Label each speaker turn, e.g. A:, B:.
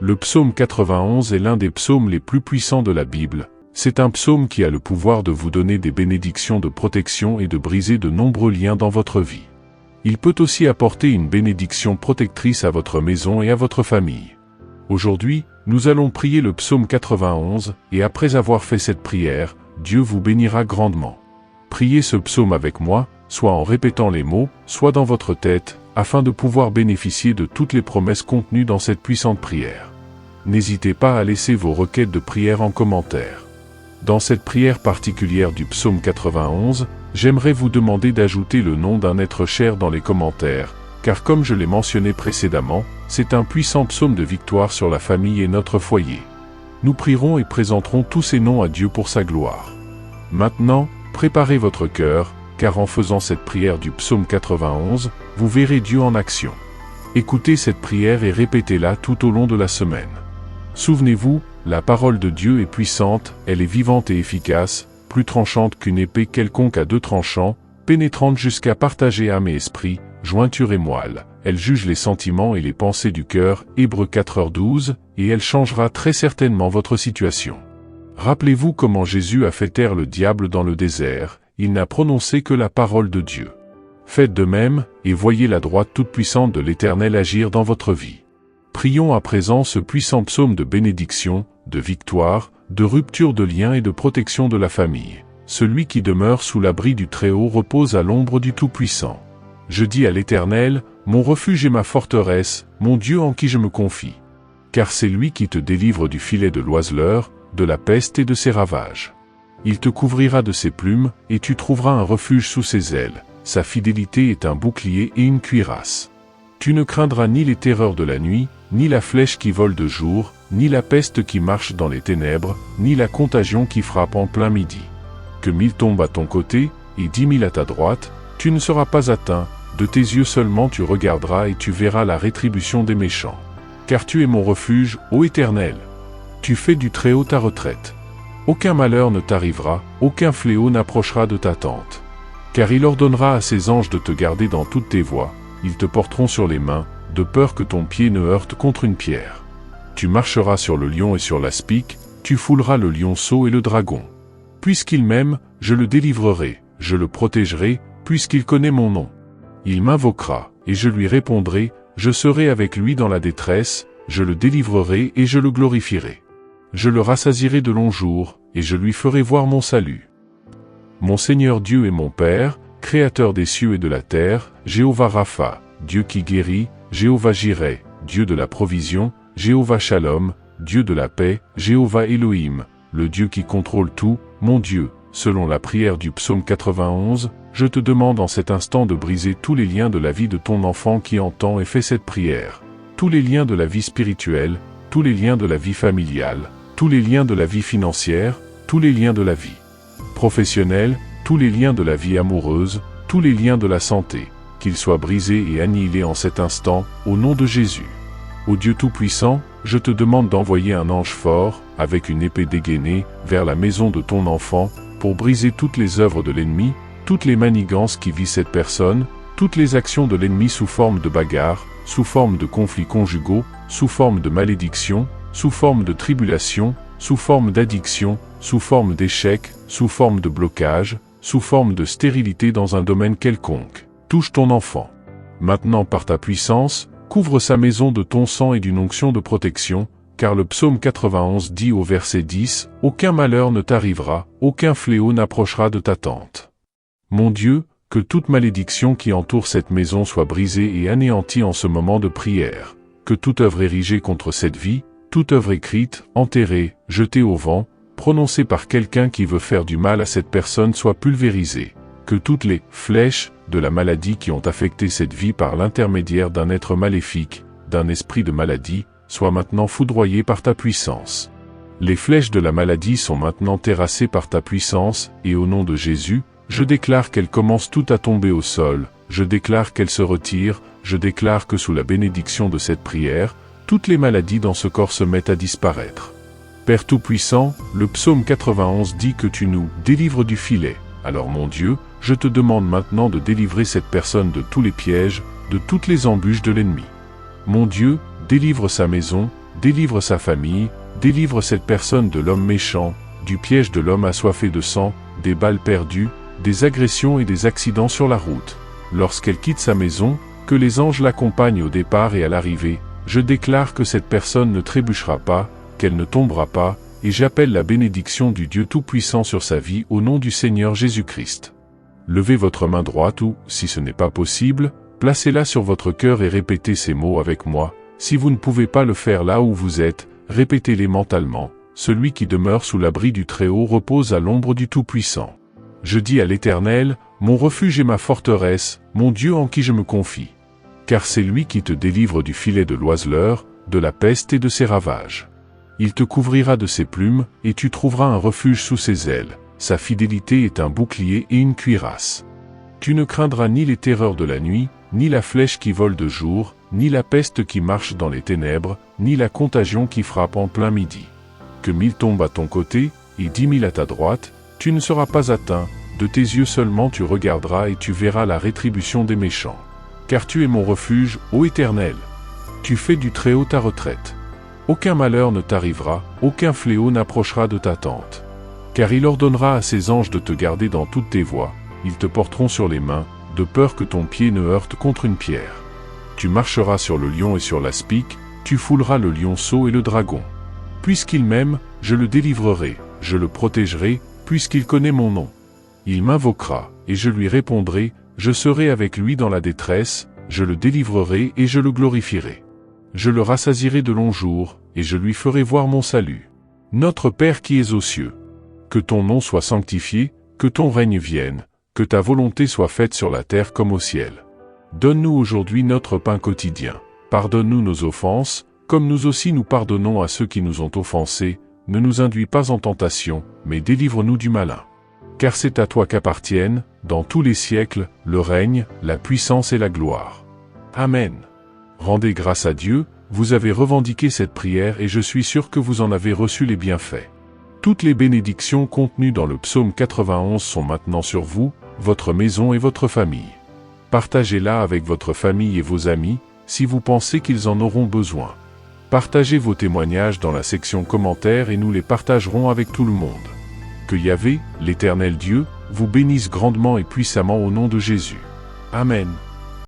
A: Le psaume 91 est l'un des psaumes les plus puissants de la Bible. C'est un psaume qui a le pouvoir de vous donner des bénédictions de protection et de briser de nombreux liens dans votre vie. Il peut aussi apporter une bénédiction protectrice à votre maison et à votre famille. Aujourd'hui, nous allons prier le psaume 91, et après avoir fait cette prière, Dieu vous bénira grandement. Priez ce psaume avec moi, soit en répétant les mots, soit dans votre tête, afin de pouvoir bénéficier de toutes les promesses contenues dans cette puissante prière. N'hésitez pas à laisser vos requêtes de prière en commentaire. Dans cette prière particulière du psaume 91, j'aimerais vous demander d'ajouter le nom d'un être cher dans les commentaires, car comme je l'ai mentionné précédemment, c'est un puissant psaume de victoire sur la famille et notre foyer. Nous prierons et présenterons tous ces noms à Dieu pour sa gloire. Maintenant, préparez votre cœur, car en faisant cette prière du psaume 91, vous verrez Dieu en action. Écoutez cette prière et répétez-la tout au long de la semaine. Souvenez-vous, la parole de Dieu est puissante, elle est vivante et efficace, plus tranchante qu'une épée quelconque à deux tranchants, pénétrante jusqu'à partager âme et esprit, jointure et moelle. Elle juge les sentiments et les pensées du cœur, Hébreux 4h12, et elle changera très certainement votre situation. Rappelez-vous comment Jésus a fait taire le diable dans le désert, il n'a prononcé que la parole de Dieu. Faites de même, et voyez la droite toute-puissante de l'Éternel agir dans votre vie. Prions à présent ce puissant psaume de bénédiction, de victoire, de rupture de liens et de protection de la famille. Celui qui demeure sous l'abri du Très-Haut repose à l'ombre du Tout-Puissant. Je dis à l'Éternel, mon refuge et ma forteresse, mon Dieu en qui je me confie. Car c'est lui qui te délivre du filet de l'oiseleur, de la peste et de ses ravages. Il te couvrira de ses plumes, et tu trouveras un refuge sous ses ailes. Sa fidélité est un bouclier et une cuirasse. Tu ne craindras ni les terreurs de la nuit, ni la flèche qui vole de jour, ni la peste qui marche dans les ténèbres, ni la contagion qui frappe en plein midi. Que 1000 tombent à ton côté, et 10 000 à ta droite, tu ne seras pas atteint, de tes yeux seulement tu regarderas et tu verras la rétribution des méchants. Car tu es mon refuge, ô Éternel. Tu fais du Très-Haut ta retraite. Aucun malheur ne t'arrivera, aucun fléau n'approchera de ta tente. Car il ordonnera à ses anges de te garder dans toutes tes voies, ils te porteront sur les mains, de peur que ton pied ne heurte contre une pierre. Tu marcheras sur le lion et sur l'aspic, tu fouleras le lionceau et le dragon. Puisqu'il m'aime, je le délivrerai, je le protégerai, puisqu'il connaît mon nom. Il m'invoquera, et je lui répondrai, je serai avec lui dans la détresse, je le délivrerai et je le glorifierai. Je le rassasierai de longs jours, et je lui ferai voir mon salut. Mon Seigneur Dieu est mon Père, Créateur des cieux et de la terre, Jéhovah Rapha, Dieu qui guérit, Jéhovah Jireh, Dieu de la provision, Jéhovah Shalom, Dieu de la paix, Jéhovah Elohim, le Dieu qui contrôle tout, mon Dieu. Selon la prière du psaume 91, je te demande en cet instant de briser tous les liens de la vie de ton enfant qui entend et fait cette prière. Tous les liens de la vie spirituelle, tous les liens de la vie familiale, tous les liens de la vie financière, tous les liens de la vie professionnelle, tous les liens de la vie amoureuse, tous les liens de la santé, qu'ils soient brisés et annihilés en cet instant, au nom de Jésus. Ô Dieu Tout-Puissant, je te demande d'envoyer un ange fort, avec une épée dégainée, vers la maison de ton enfant, pour briser toutes les œuvres de l'ennemi, toutes les manigances qui visent cette personne, toutes les actions de l'ennemi sous forme de bagarre, sous forme de conflits conjugaux, sous forme de malédiction, sous forme de tribulation, sous forme d'addiction, sous forme d'échec, sous forme de blocage, sous forme de stérilité dans un domaine quelconque. Touche ton enfant. Maintenant par ta puissance, couvre sa maison de ton sang et d'une onction de protection, car le psaume 91 dit au verset 10, « Aucun malheur ne t'arrivera, aucun fléau n'approchera de ta tente. » Mon Dieu, que toute malédiction qui entoure cette maison soit brisée et anéantie en ce moment de prière. Que toute œuvre érigée contre cette vie, toute œuvre écrite, enterrée, jetée au vent, prononcée par quelqu'un qui veut faire du mal à cette personne soit pulvérisée. Que toutes les flèches de la maladie qui ont affecté cette vie par l'intermédiaire d'un être maléfique, d'un esprit de maladie, soient maintenant foudroyées par ta puissance. Les flèches de la maladie sont maintenant terrassées par ta puissance, et au nom de Jésus, je déclare qu'elles commencent toutes à tomber au sol, je déclare qu'elles se retirent, je déclare que sous la bénédiction de cette prière, toutes les maladies dans ce corps se mettent à disparaître. Père Tout-Puissant, le psaume 91 dit que tu nous délivres du filet. Alors mon Dieu, je te demande maintenant de délivrer cette personne de tous les pièges, de toutes les embûches de l'ennemi. Mon Dieu, délivre sa maison, délivre sa famille, délivre cette personne de l'homme méchant, du piège de l'homme assoiffé de sang, des balles perdues, des agressions et des accidents sur la route. Lorsqu'elle quitte sa maison, que les anges l'accompagnent au départ et à l'arrivée, je déclare que cette personne ne trébuchera pas, qu'elle ne tombera pas, et j'appelle la bénédiction du Dieu Tout-Puissant sur sa vie au nom du Seigneur Jésus-Christ. Levez votre main droite ou, si ce n'est pas possible, placez-la sur votre cœur et répétez ces mots avec moi. Si vous ne pouvez pas le faire là où vous êtes, répétez-les mentalement. Celui qui demeure sous l'abri du Très-Haut repose à l'ombre du Tout-Puissant. Je dis à l'Éternel, mon refuge et ma forteresse, mon Dieu en qui je me confie. Car c'est lui qui te délivre du filet de l'oiseleur, de la peste et de ses ravages. Il te couvrira de ses plumes, et tu trouveras un refuge sous ses ailes. Sa fidélité est un bouclier et une cuirasse. Tu ne craindras ni les terreurs de la nuit, ni la flèche qui vole de jour, ni la peste qui marche dans les ténèbres, ni la contagion qui frappe en plein midi. Que 1000 tombent à ton côté, et 10 000 à ta droite, tu ne seras pas atteint, de tes yeux seulement tu regarderas et tu verras la rétribution des méchants. Car tu es mon refuge, ô Éternel. Tu fais du Très-Haut ta retraite. Aucun malheur ne t'arrivera, aucun fléau n'approchera de ta tente. Car il ordonnera à ses anges de te garder dans toutes tes voies, ils te porteront sur les mains, de peur que ton pied ne heurte contre une pierre. Tu marcheras sur le lion et sur l'aspic, tu fouleras le lionceau et le dragon. Puisqu'il m'aime, je le délivrerai, je le protégerai, puisqu'il connaît mon nom. Il m'invoquera, et je lui répondrai, je serai avec lui dans la détresse, je le délivrerai et je le glorifierai. Je le rassasierai de longs jours, et je lui ferai voir mon salut. Notre Père qui es aux cieux, que ton nom soit sanctifié, que ton règne vienne, que ta volonté soit faite sur la terre comme au ciel. Donne-nous aujourd'hui notre pain quotidien. Pardonne-nous nos offenses, comme nous aussi nous pardonnons à ceux qui nous ont offensés. Ne nous induis pas en tentation, mais délivre-nous du malin. Car c'est à toi qu'appartiennent, dans tous les siècles, le règne, la puissance et la gloire. Amen. Rendez grâce à Dieu, vous avez revendiqué cette prière et je suis sûr que vous en avez reçu les bienfaits. Toutes les bénédictions contenues dans le psaume 91 sont maintenant sur vous, votre maison et votre famille. Partagez-la avec votre famille et vos amis, si vous pensez qu'ils en auront besoin. Partagez vos témoignages dans la section commentaires et nous les partagerons avec tout le monde. Que Yahvé, l'Éternel Dieu, vous bénisse grandement et puissamment au nom de Jésus. Amen.